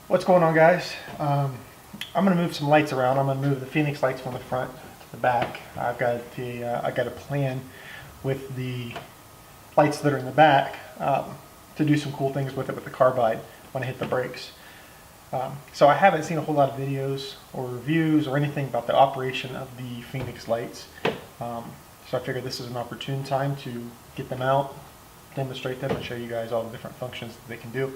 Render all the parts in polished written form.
What's going on, guys? I'm going to move some lights around. I'm going to move the Feniex lights from the front to the back. I got a plan with the lights that are in the back to do some cool things with it with the carbide when I hit the brakes. So I haven't seen a whole lot of videos or reviews or anything about the operation of the Feniex lights. So I figured this is an opportune time to get them out, demonstrate them, and show you guys all the different functions that they can do,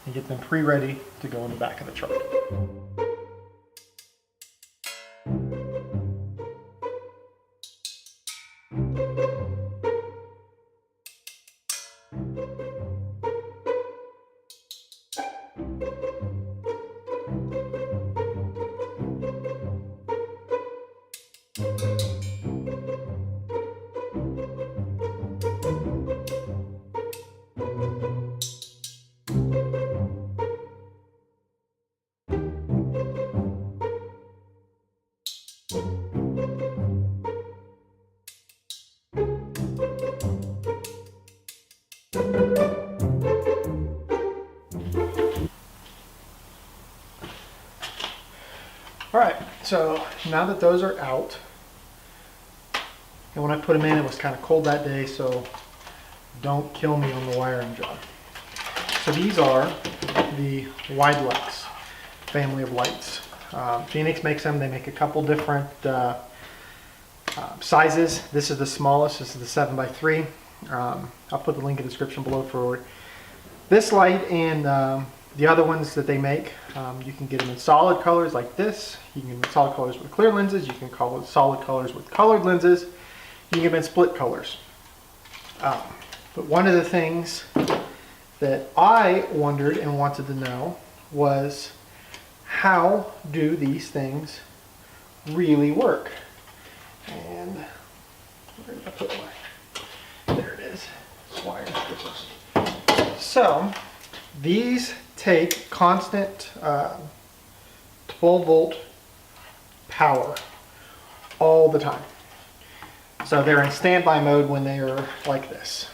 and get them pre-ready to go in the back of the truck. Alright, so now that those are out, and when I put them in, it was kind of cold that day, so don't kill me on the wiring job. So these are the Wide Lux family of lights. Feniex makes them. They make a couple different sizes. This is the smallest. This is the 7x3. I'll put the link in the description below for this light and the other ones that they make. You can get them in solid colors like this. You can get them in solid colors with clear lenses. You can call it solid colors with colored lenses. You can get them in split colors. But one of the things that I wondered and wanted to know was, how do these things really work? And where did I put my, there it is, wire strippers. So these take constant 12 volt power all the time. So they're in standby mode when they are like this.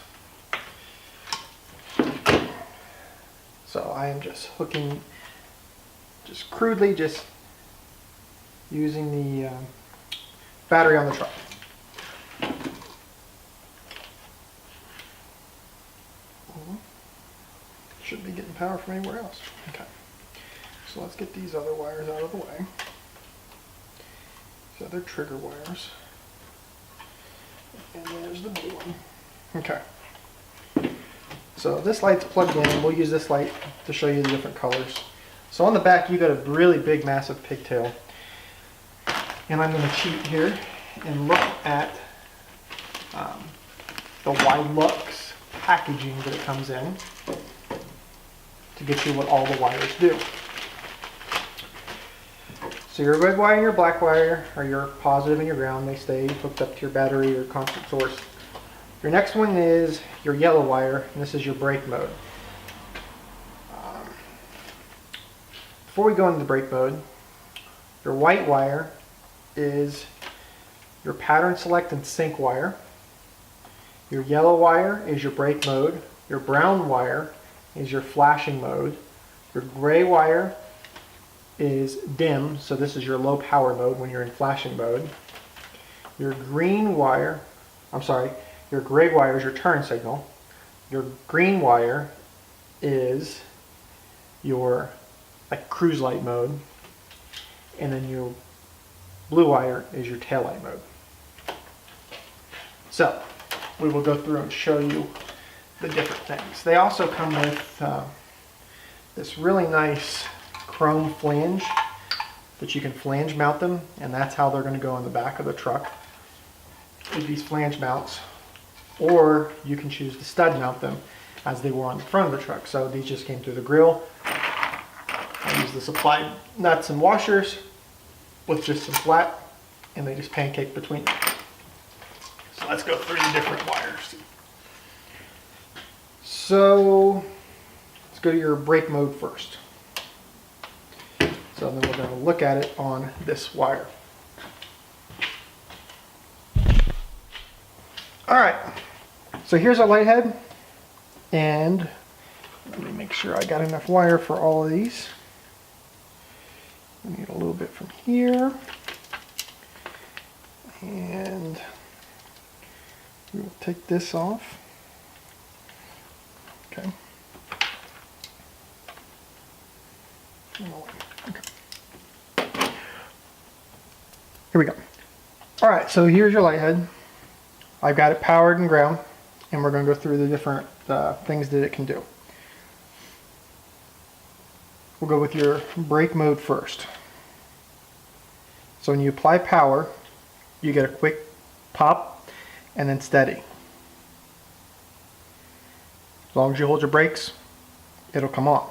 So I am just hooking, just crudely, just using the battery on the truck. Shouldn't be getting power from anywhere else. Okay, so let's get these other wires out of the way. These other trigger wires. And there's the blue one. Okay. So this light's plugged in. We'll use this light to show you the different colors. So on the back, you got a really big, massive pigtail. And I'm going to cheat here and look at the Wide Lux packaging that it comes in to get you what all the wires do. So your red wire and your black wire are your positive and your ground. They stay hooked up to your battery or constant source. Your next one is your yellow wire, and this is your brake mode. Before we go into the brake mode, your white wire is your pattern select and sync wire. Your yellow wire is your brake mode. Your brown wire is your flashing mode. Your gray wire is dim, so this is your low power mode when you're in flashing mode. Your green wire, your gray wire is your turn signal. Your green wire is your cruise light mode. And then your blue wire is your tail light mode. So we will go through and show you the different things. They also come with this really nice chrome flange that you can flange mount them, and that's how they're going to go in the back of the truck with these flange mounts. Or you can choose to stud mount them as they were on the front of the truck. So these just came through the grill. I use the supplied nuts and washers with just some flat, and they just pancake between them. So let's go through the different wires. So let's go to your brake mode first. So then we're going to look at it on this wire. Alright, so here's our light head, and let me make sure I got enough wire for all of these. I need a little bit from here. And we'll take this off. Okay. Okay. Here we go. All right, so here's your light head. I've got it powered and ground, and we're going to go through the different things that it can do. We'll go with your brake mode first. So when you apply power, you get a quick pop and then steady. As long as you hold your brakes, it'll come on.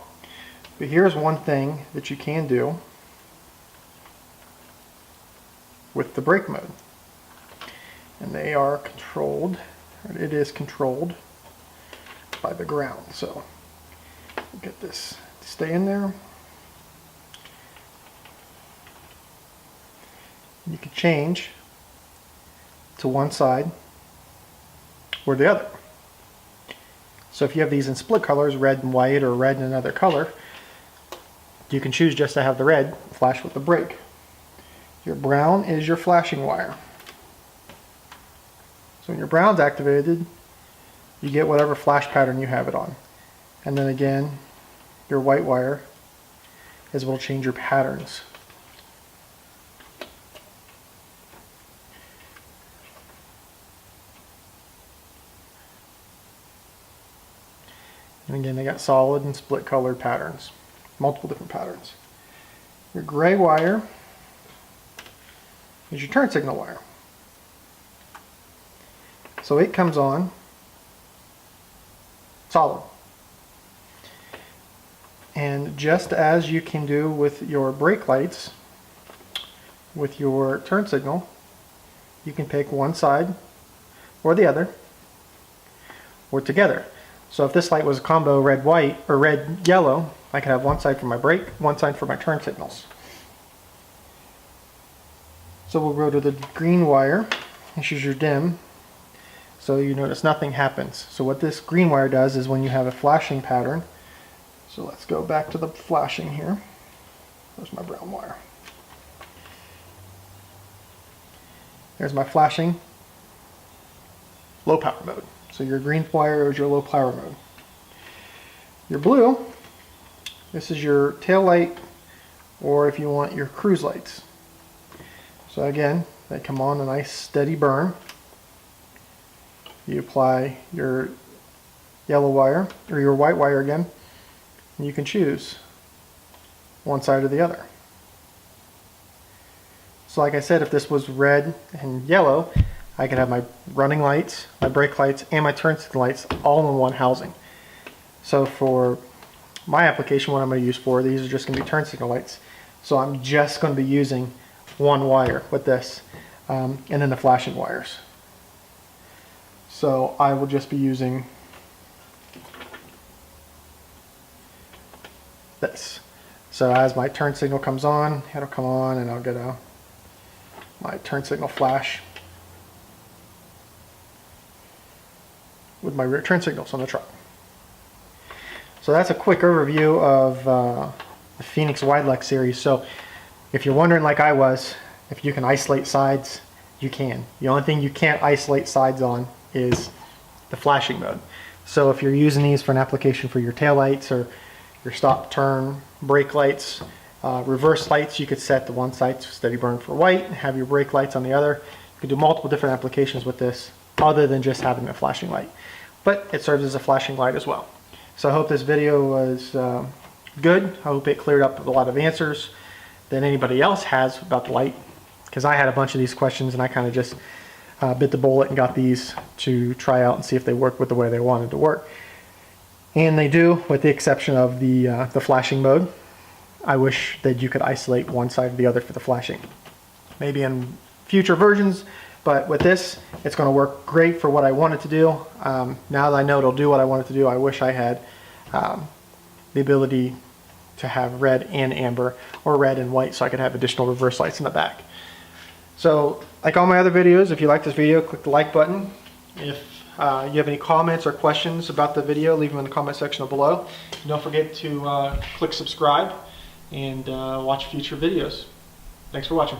But here's one thing that you can do with the brake mode. And they are controlled, or it is controlled by the ground. So get this to stay in there. You can change to one side or the other. So if you have these in split colors, red and white or red and another color, you can choose just to have the red flash with the brake. Your brown is your flashing wire. So when your brown's activated, you get whatever flash pattern you have it on. And then again, your white wire is what will change your patterns. And again, they got solid and split colored patterns, multiple different patterns. Your gray wire is your turn signal wire. So it comes on solid. And just as you can do with your brake lights, with your turn signal, you can pick one side or the other, or together. So if this light was a combo red-white or red-yellow, I could have one side for my brake, one side for my turn signals. So we'll go to the green wire. This is your dim. So you notice nothing happens. So what this green wire does is when you have a flashing pattern, so let's go back to the flashing here. There's my brown wire. There's my flashing low power mode. So your green wire is your low power mode. Your blue, this is your tail light, or if you want your cruise lights. So again, they come on a nice steady burn. You apply your yellow wire, or your white wire again, and you can choose one side or the other. So like I said, if this was red and yellow, I could have my running lights, my brake lights, and my turn signal lights all in one housing. So for my application, what I'm going to use for these are just going to be turn signal lights. So I'm just going to be using one wire with this, and then the flashing wires. So I will just be using this. So as my turn signal comes on, it'll come on and I'll get my turn signal flash with my rear turn signals on the truck. So that's a quick overview of the Feniex Wide Lux series. So if you're wondering, like I was, if you can isolate sides, you can. The only thing you can't isolate sides on is the flashing mode. So if you're using these for an application for your tail lights or your stop turn brake lights, reverse lights, you could set the one side to steady burn for white and have your brake lights on the other. You could do multiple different applications with this other than just having a flashing light. But it serves as a flashing light as well. So I hope this video was good. I hope it cleared up a lot of answers that anybody else has about the light, because I had a bunch of these questions and I kind of just bit the bullet and got these to try out and see if they work with the way they wanted to work. And they do, with the exception of the flashing mode. I wish that you could isolate one side or the other for the flashing. Maybe in future versions, but with this, it's going to work great for what I wanted to do. Now that I know it'll do what I wanted to do, I wish I had the ability to have red and amber, or red and white, so I could have additional reverse lights in the back. So, like all my other videos, if you like this video, click the like button. If you have any comments or questions about the video, leave them in the comment section below. Don't forget to click subscribe and watch future videos. Thanks for watching.